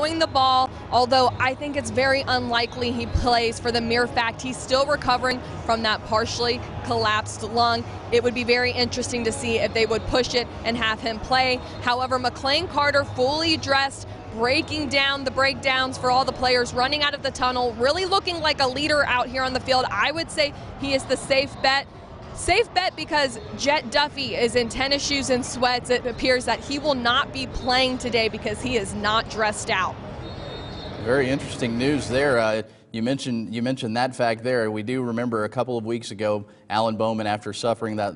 the ball, although I think it's very unlikely he plays for the mere fact he's still recovering from that partially collapsed lung. It would be very interesting to see if they would push it and have him play. However, McLean Carter fully dressed, breaking down the breakdowns for all the players, running out of the tunnel, really looking like a leader out here on the field. I would say he is the safe bet. Safe bet because Jet Duffy is in tennis shoes and sweats. It appears that he will not be playing today because he is not dressed out. Very interesting news there. You mentioned that fact there. We do remember a couple of weeks ago, Alan Bowman, after suffering that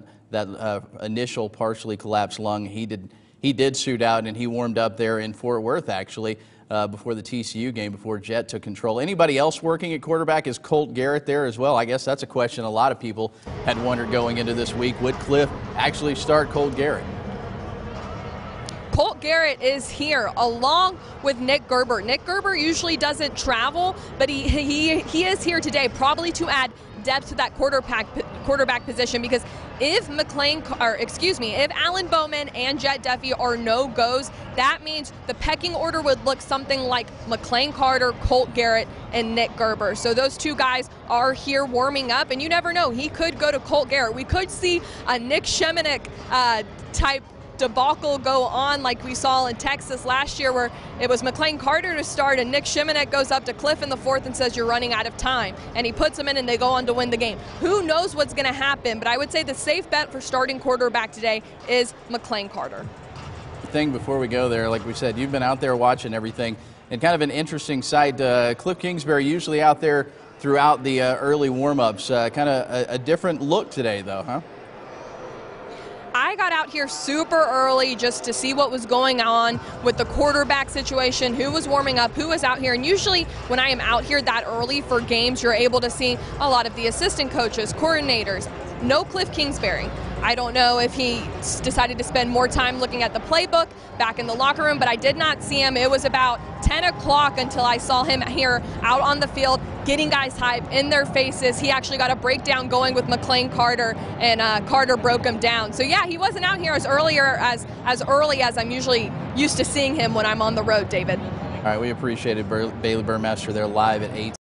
initial partially collapsed lung, he did suit out and he warmed up there in Fort Worth actually. Before the TCU game, before Jet took control. Anybody else working at quarterback? Is Colt Garrett there as well? I guess that's a question a lot of people had wondered going into this week. Would Cliff actually start Colt Garrett? Colt Garrett is here along with Nick Gerber. Nick Gerber usually doesn't travel, but he is here today, probably to add depth to that quarterback position, because if if Alan Bowman and Jet Duffy are no-goes, that means the pecking order would look something like McLean Carter, Colt Garrett, and Nick Gerber. So those two guys are here warming up, and you never know, he could go to Colt Garrett. We could see a Nick Shemanek type debacle go on like we saw in Texas last year, where it was McLean Carter to start and Nick Shemanek goes up to Cliff in the fourth and says, "You're running out of time," and he puts him in and they go on to win the game. Who knows what's going to happen, but I would say the safe bet for starting quarterback today is McLean Carter. Thing before we go there, like we said, you've been out there watching everything, and kind of an interesting sight. Cliff Kingsbury usually out there throughout the early warm-ups. Kind of a different look today though, huh? I got out here super early just to see what was going on with the quarterback situation, who was warming up, who was out here. And usually when I am out here that early for games, you're able to see a lot of the assistant coaches, coordinators. No Cliff Kingsbury. I don't know if he decided to spend more time looking at the playbook back in the locker room, but I did not see him. It was about 10 o'clock until I saw him here out on the field, getting guys hype in their faces. He actually got a breakdown going with McLean Carter, and Carter broke him down. So yeah, he wasn't out here as early as I'm usually used to seeing him when I'm on the road, David. All right, we appreciate it. Baylor Burmaster there live at 8.